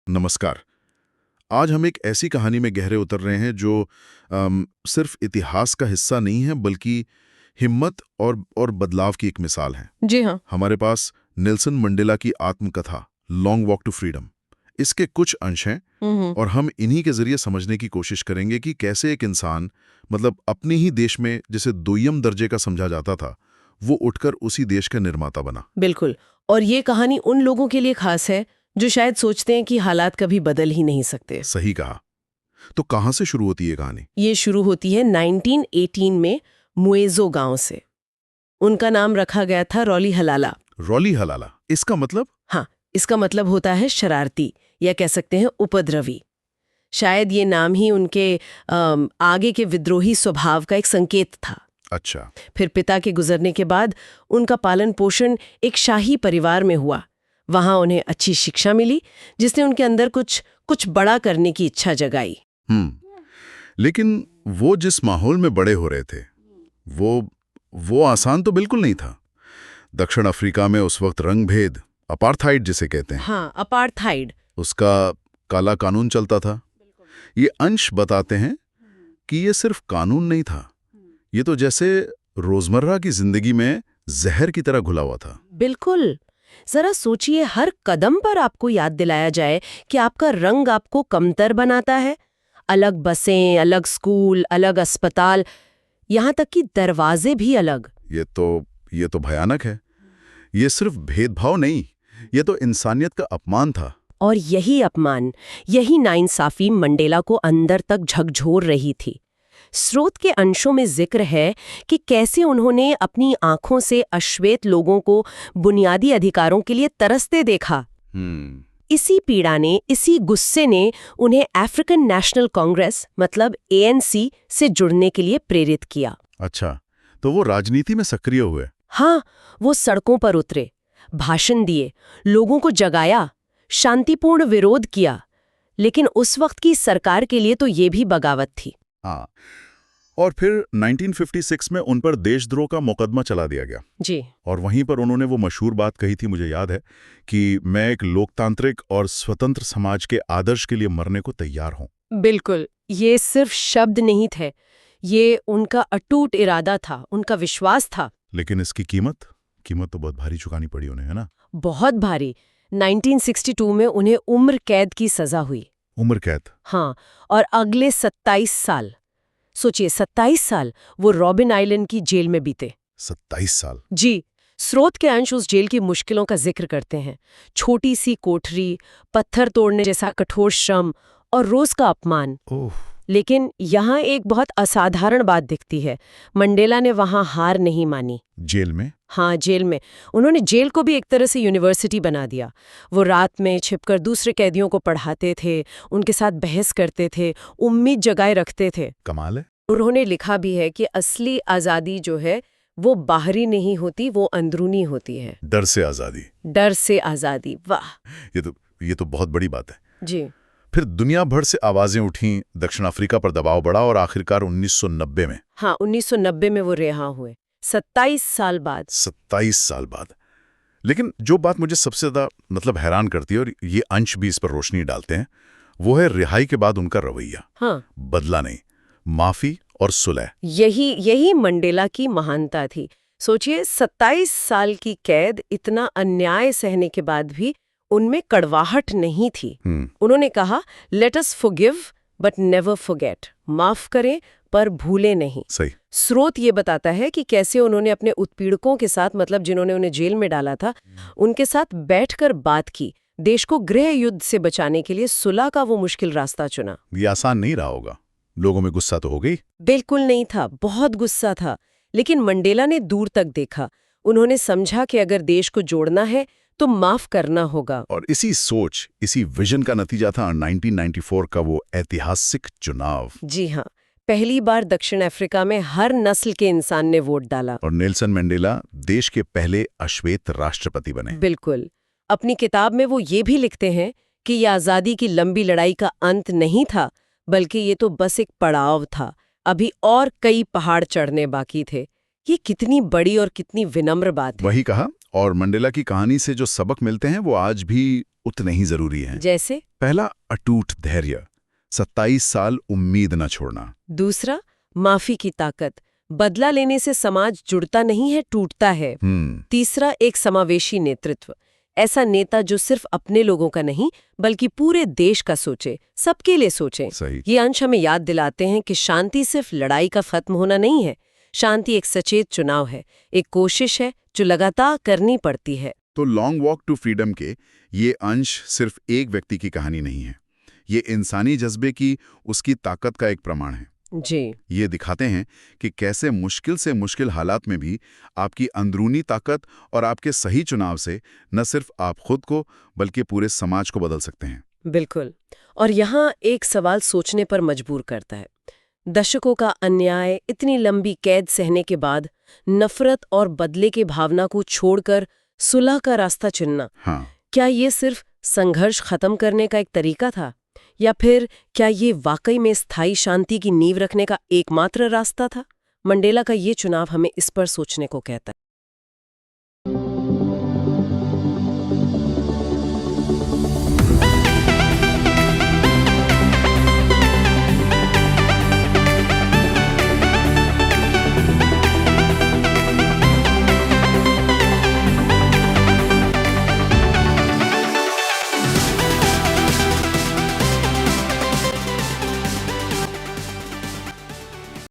नमस्कार। आज हम एक ऐसी कहानी में गहरे उतर रहे हैं जो सिर्फ इतिहास का हिस्सा नहीं है बल्कि हिम्मत और बदलाव की एक मिसाल है। जी हाँ। हमारे पास नेल्सन मंडेला की आत्मकथा लॉन्ग वॉक टू फ्रीडम, इसके कुछ अंश हैं और हम इन्हीं के जरिए समझने की कोशिश करेंगे कि कैसे एक इंसान मतलब अपने ही देश में जिसे दुय्यम दर्जे का समझा जाता था, वो उठकर उसी देश का निर्माता बना। बिल्कुल। और ये कहानी उन लोगों के लिए खास है जो शायद सोचते हैं कि हालात कभी बदल ही नहीं सकते। सही कहा। तो कहाँ से शुरू होती है कहानी? ये शुरू होती है 1918 में मुएज़ो गांव से। उनका नाम रखा गया था रॉली हलाला। रॉली हलाला, इसका मतलब? हाँ, इसका मतलब होता है शरारती या कह सकते हैं उपद्रवी। शायद ये नाम ही उनके आगे के विद्रोही स्वभाव का एक संकेत था। अच्छा। फिर पिता के गुजरने के बाद उनका पालन पोषण एक शाही परिवार में हुआ। वहां उन्हें अच्छी शिक्षा मिली जिसने उनके अंदर कुछ बड़ा करने की इच्छा जगाई। लेकिन वो जिस माहौल में बड़े हो रहे थे वो आसान तो बिल्कुल नहीं था। दक्षिण अफ्रीका में उस वक्त रंगभेद, अपार्थाइड जिसे कहते हैं, हाँ, अपार्थाइड, उसका काला कानून चलता था। ये अंश बताते हैं कि ये सिर्फ कानून नहीं था, ये तो जैसे रोजमर्रा की जिंदगी में जहर की तरह घुला हुआ था। बिल्कुल। जरा सोचिए, हर कदम पर आपको याद दिलाया जाए कि आपका रंग आपको कमतर बनाता है। अलग बसें, अलग स्कूल, अलग अस्पताल, यहाँ तक कि दरवाजे भी अलग। ये तो भयानक है। ये सिर्फ भेदभाव नहीं, ये तो इंसानियत का अपमान था। और यही अपमान, यही नाइंसाफी मंडेला को अंदर तक झकझोर रही थी। स्रोत के अंशों में जिक्र है कि कैसे उन्होंने अपनी आंखों से अश्वेत लोगों को बुनियादी अधिकारों के लिए तरसते देखा। इसी पीड़ा ने, इसी गुस्से ने उन्हें अफ्रीकन नेशनल कांग्रेस मतलब ANC से जुड़ने के लिए प्रेरित किया। अच्छा, तो वो राजनीति में सक्रिय हुए? हाँ, वो सड़कों पर उतरे, भाषण दिए, लोगों को जगाया, शांतिपूर्ण विरोध किया। लेकिन उस वक्त की सरकार के लिए तो ये भी बगावत थी। हाँ, और फिर 1956 में उन पर देशद्रोह का मुकदमा चला दिया गया। जी। और वहीं पर उन्होंने वो मशहूर बात कही थी, मुझे याद है, कि मैं एक लोकतांत्रिक और स्वतंत्र समाज के आदर्श के लिए मरने को तैयार हूं। बिल्कुल, ये सिर्फ शब्द नहीं थे, ये उनका अटूट इरादा था, उनका विश्वास था। लेकिन इसकी कीमत तो बहुत भारी चुकानी पड़ी उन्हें, है ना? बहुत भारी। 1962 में उन्हें उम्र कैद की सजा हुई। उम्र कैद? हाँ, और अगले 27 साल, सोचिए 27 साल वो रॉबिन आइलैंड की जेल में बीते। 27 साल? जी। स्रोत के अंश उस जेल की मुश्किलों का जिक्र करते हैं। छोटी सी कोठरी, पत्थर तोड़ने जैसा कठोर श्रम और रोज का अपमान। लेकिन यहाँ एक बहुत असाधारण बात दिखती है। मंडेला ने वहाँ हार नहीं मानी। जेल में? हाँ, जेल में। उन्होंने जेल को भी एक तरह से यूनिवर्सिटी बना दिया। वो रात में छिपकर दूसरे कैदियों को पढ़ाते थे, उनके साथ बहस करते थे, उम्मीद जगाए रखते थे। कमाल है। उन्होंने उन्होंने लिखा भी है कि असली आज़ादी जो है वो बाहरी नहीं होती, वो अंदरूनी होती है। डर से आजादी। डर से आज़ादी, वाह। ये तो बहुत बड़ी बात है। जी। फिर दुनिया भर से आवाजें उठीं, दक्षिण अफ्रीका पर दबाव बढ़ा और आखिरकार 1990 में। हाँ, 1990 में वो रिहा हुए, 27 साल बाद। 27 साल बाद। लेकिन जो बात मुझे सबसे ज्यादा मतलब हैरान करती है, और ये अंश भी इस पर रोशनी डालते हैं, वो है रिहाई के बाद उनका रवैया। हाँ, बदला नहीं, माफी और सुलह। यही मंडेला की महानता थी। सोचिए, 27 साल की कैद, इतना अन्याय सहने के बाद भी उनमें कड़वाहट नहीं थी। उन्होंने कहा, let us forgive but never forget. माफ करें पर भूले नहीं। सही। स्रोत ये बताता है कि कैसे उन्होंने अपने उत्पीड़कों के साथ, मतलब जिन्होंने उन्हें जेल में डाला था, उनके साथ बैठकर बात की, देश को गृह युद्ध से बचाने के लिए सुलह का वो मुश्किल रास्ता चुना। ये आसान नहीं रहा होगा, लोगों में गुस्सा तो हो गई। बिल्कुल नहीं था, बहुत गुस्सा था। लेकिन मंडेला ने दूर तक देखा। उन्होंने समझा कि अगर देश को जोड़ना है तो माफ करना होगा। और इसी सोच, इसी विजन का नतीजा था 1994 का वो ऐतिहासिक चुनाव। जी हाँ, पहली बार दक्षिण अफ्रीका में हर नस्ल के इंसान ने वोट डाला। और नेल्सन मंडेला देश के पहले अश्वेत राष्ट्रपति बने। बिल्कुल। अपनी किताब में वो ये भी लिखते हैं कि ये आज़ादी की लंबी लड़ाई का अंत नहीं था, बल्कि ये तो बस एक पड़ाव था। अभी और कई पहाड़ चढ़ने बाकी थे। ये कितनी बड़ी और कितनी विनम्र बात है। वही कहा, और मंडेला की कहानी से जो सबक मिलते हैं वो आज भी उतने ही जरूरी हैं। जैसे? पहला, अटूट धैर्य, 27 साल उम्मीद न छोड़ना। दूसरा, माफी की ताकत, बदला लेने से समाज जुड़ता नहीं है, टूटता है। तीसरा, एक समावेशी नेतृत्व, ऐसा नेता जो सिर्फ अपने लोगों का नहीं बल्कि पूरे देश का सोचे, सबके लिए सोचे। सही। ये अंश हमें याद दिलाते हैं कि शांति सिर्फ लड़ाई का खत्म होना नहीं है। शांति एक सचेत चुनाव है, एक कोशिश है जो लगातार करनी पड़ती है। तो लॉन्ग वॉक टू फ्रीडम के ये अंश सिर्फ एक व्यक्ति की कहानी नहीं है, ये इंसानी जज्बे की, उसकी ताकत का एक प्रमाण है। जी। ये दिखाते हैं कि कैसे मुश्किल से मुश्किल हालात में भी आपकी अंदरूनी ताकत और आपके सही चुनाव से न सिर्फ आप खुद को बल्कि पूरे समाज को बदल सकते हैं। बिल्कुल। और यहाँ एक सवाल सोचने पर मजबूर करता है। दशकों का अन्याय, इतनी लंबी कैद सहने के बाद नफरत और बदले की भावना को छोड़कर सुलह का रास्ता चुनना, हाँ। क्या ये सिर्फ संघर्ष खत्म करने का एक तरीका था, या फिर क्या ये वाकई में स्थायी शांति की नींव रखने का एकमात्र रास्ता था? मंडेला का ये चुनाव हमें इस पर सोचने को कहता है।